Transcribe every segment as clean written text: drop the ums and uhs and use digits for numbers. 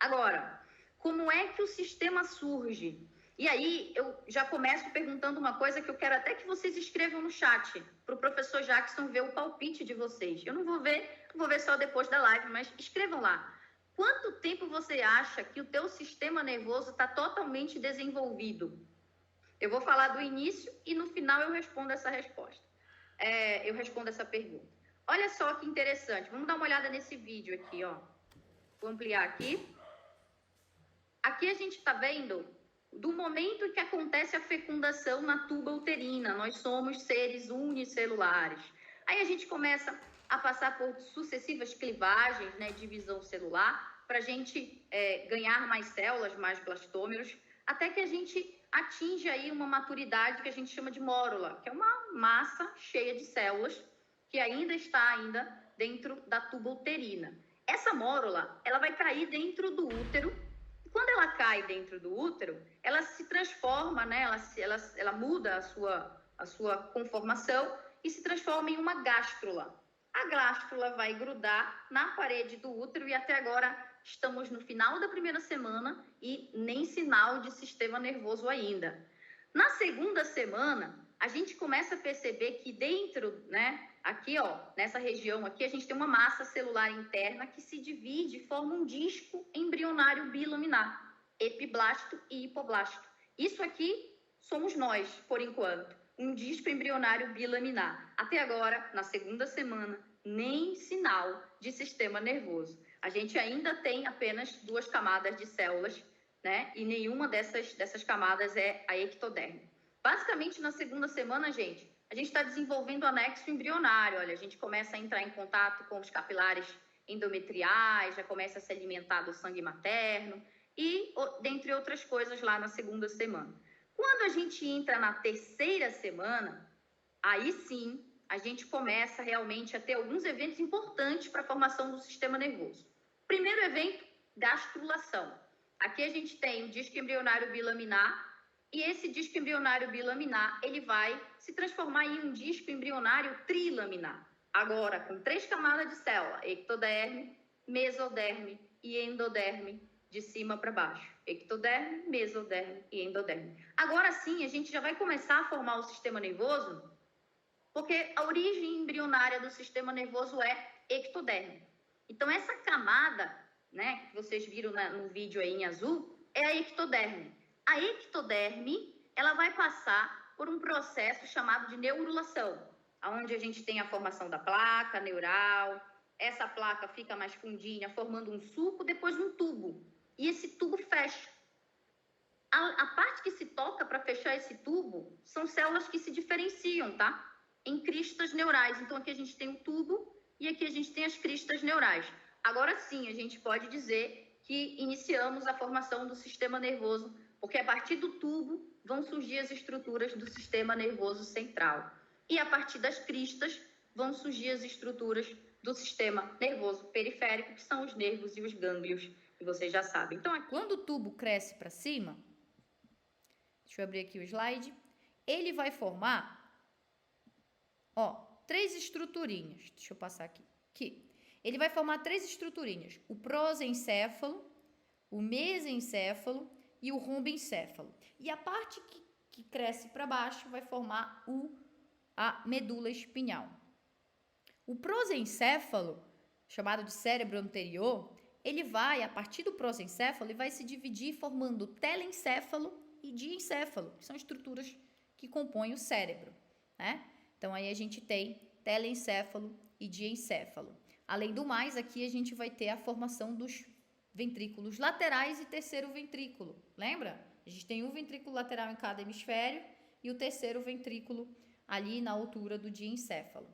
Agora, como é que o sistema surge? E aí, eu já começo perguntando uma coisa que eu quero até que vocês escrevam no chat, para o professor Jackson ver o palpite de vocês. Eu não vou ver só depois da live, mas escrevam lá. Quanto tempo você acha que o teu sistema nervoso está totalmente desenvolvido? Eu vou falar do início e no final eu respondo essa resposta. Eu respondo essa pergunta. Olha só que interessante. Vamos dar uma olhada nesse vídeo aqui, ó. Vou ampliar aqui. Aqui a gente está vendo do momento que acontece a fecundação na tuba uterina. Nós somos seres unicelulares. Aí a gente começa a passar por sucessivas clivagens, né, divisão celular, para a gente ganhar mais células, mais blastômeros, até que a gente atinge aí uma maturidade que a gente chama de mórula, que é uma massa cheia de células que ainda está dentro da tuba uterina. Essa mórula, ela vai cair dentro do útero. Quando ela cai dentro do útero, ela se transforma, né? Ela muda a sua conformação e se transforma em uma gástrula. A gástrula vai grudar na parede do útero e até agora estamos no final da primeira semana e nem sinal de sistema nervoso ainda. Na segunda semana, a gente começa a perceber que dentro, né, aqui, ó, nessa região aqui, a gente tem uma massa celular interna que se divide e forma um disco embrionário bilaminar, epiblasto e hipoblasto. Isso aqui somos nós, por enquanto, um disco embrionário bilaminar. Até agora, na segunda semana, nem sinal de sistema nervoso. A gente ainda tem apenas 2 camadas de células, né? E nenhuma dessas camadas é a ectoderme. Basicamente, na segunda semana, a gente está desenvolvendo anexo embrionário. Olha, a gente começa a entrar em contato com os capilares endometriais, já começa a se alimentar do sangue materno e, dentre outras coisas, lá na segunda semana. Quando a gente entra na terceira semana, aí sim, a gente começa realmente a ter alguns eventos importantes para a formação do sistema nervoso. Primeiro evento, gastrulação. Aqui a gente tem o disco embrionário bilaminar, e esse disco embrionário bilaminar, ele vai se transformar em um disco embrionário trilaminar. Agora, com 3 camadas de célula, ectoderme, mesoderme e endoderme, de cima para baixo. Ectoderme, mesoderme e endoderme. Agora sim, a gente já vai começar a formar o sistema nervoso, porque a origem embrionária do sistema nervoso é ectoderme. Então, essa camada, né, que vocês viram no vídeo aí em azul, é a ectoderme. A ectoderme, ela vai passar por um processo chamado de neurulação, onde a gente tem a formação da placa neural, essa placa fica mais fundinha, formando um sulco, depois um tubo. E esse tubo fecha. A parte que se toca para fechar esse tubo são células que se diferenciam, tá? Em cristas neurais. Então, aqui a gente tem o tubo e aqui a gente tem as cristas neurais. Agora sim, a gente pode dizer que iniciamos a formação do sistema nervoso, porque a partir do tubo vão surgir as estruturas do sistema nervoso central. E a partir das cristas vão surgir as estruturas do sistema nervoso periférico, que são os nervos e os gânglios, que vocês já sabem. Então, quando o tubo cresce para cima, deixa eu abrir aqui o slide, ele vai formar, ó, 3 estruturinhas. Deixa eu passar aqui. Ele vai formar 3 estruturinhas: o prosencéfalo, o mesencéfalo e o rombencéfalo. E a parte que cresce para baixo vai formar a medula espinhal. O prosencéfalo, chamado de cérebro anterior, ele vai, a partir do prosencéfalo, ele vai se dividir formando telencéfalo e diencéfalo, que são estruturas que compõem o cérebro, né? Então, aí a gente tem telencéfalo e diencéfalo. Além do mais, aqui a gente vai ter a formação dos ventrículos laterais e terceiro ventrículo. Lembra? A gente tem um ventrículo lateral em cada hemisfério e o terceiro ventrículo ali na altura do diencéfalo.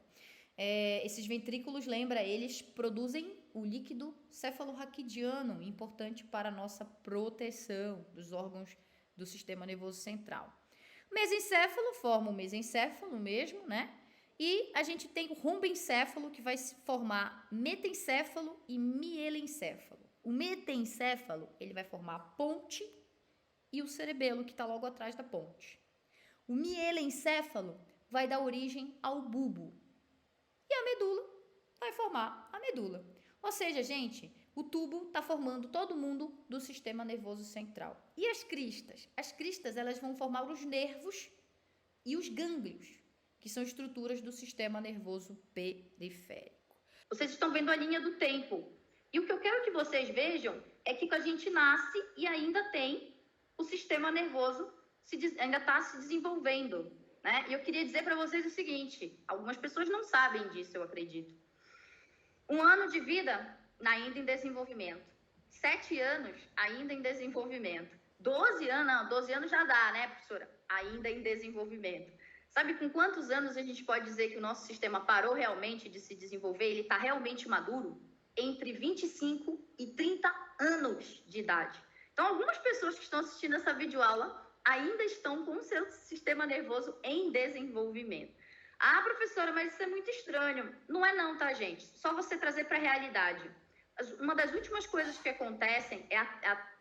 Esses ventrículos, lembra, eles produzem o líquido cefalorraquidiano, importante para a nossa proteção dos órgãos do sistema nervoso central. O mesencéfalo forma o mesencéfalo mesmo, né? E a gente tem o rombencéfalo, que vai se formar metencéfalo e mielencéfalo. O metencéfalo, ele vai formar a ponte e o cerebelo, que está logo atrás da ponte. O mielencéfalo vai dar origem ao bulbo. E a medula vai formar a medula. Ou seja, gente, O tubo está formando todo mundo do sistema nervoso central. E as cristas? As cristas, elas vão formar os nervos e os gânglios, que são estruturas do sistema nervoso periférico. Vocês estão vendo a linha do tempo. E o que eu quero que vocês vejam é que a gente nasce e ainda tem o sistema nervoso, ainda está se desenvolvendo, né? E eu queria dizer para vocês o seguinte, algumas pessoas não sabem disso, eu acredito. 1 ano de vida ainda em desenvolvimento. 7 anos ainda em desenvolvimento. 12 anos, não, 12 anos já dá, né, professora? Ainda em desenvolvimento. Sabe com quantos anos a gente pode dizer que o nosso sistema parou realmente de se desenvolver? Ele está realmente maduro? Entre 25 e 30 anos de idade. Então, algumas pessoas que estão assistindo essa videoaula ainda estão com o seu sistema nervoso em desenvolvimento. Ah, professora, mas isso é muito estranho. Não é não, tá, gente? Só você trazer para a realidade. Uma das últimas coisas que acontecem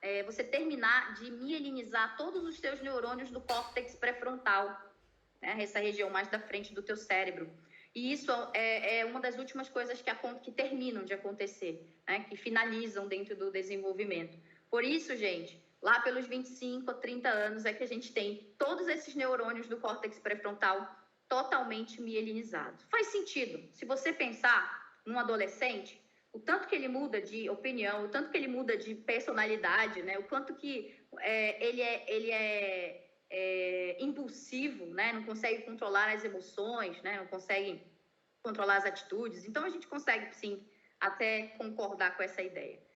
é você terminar de mielinizar todos os seus neurônios do córtex pré-frontal, né? Essa região mais da frente do teu cérebro. E isso é uma das últimas coisas que terminam de acontecer, né? Que finalizam dentro do desenvolvimento. Por isso, gente, lá pelos 25 a 30 anos é que a gente tem todos esses neurônios do córtex pré-frontal totalmente mielinizados. Faz sentido. Se você pensar num adolescente, o tanto que ele muda de opinião, o tanto que ele muda de personalidade, né? O quanto que ele é impulsivo, né? Não consegue controlar as emoções, né? Não consegue controlar as atitudes. Então, a gente consegue, sim, até concordar com essa ideia.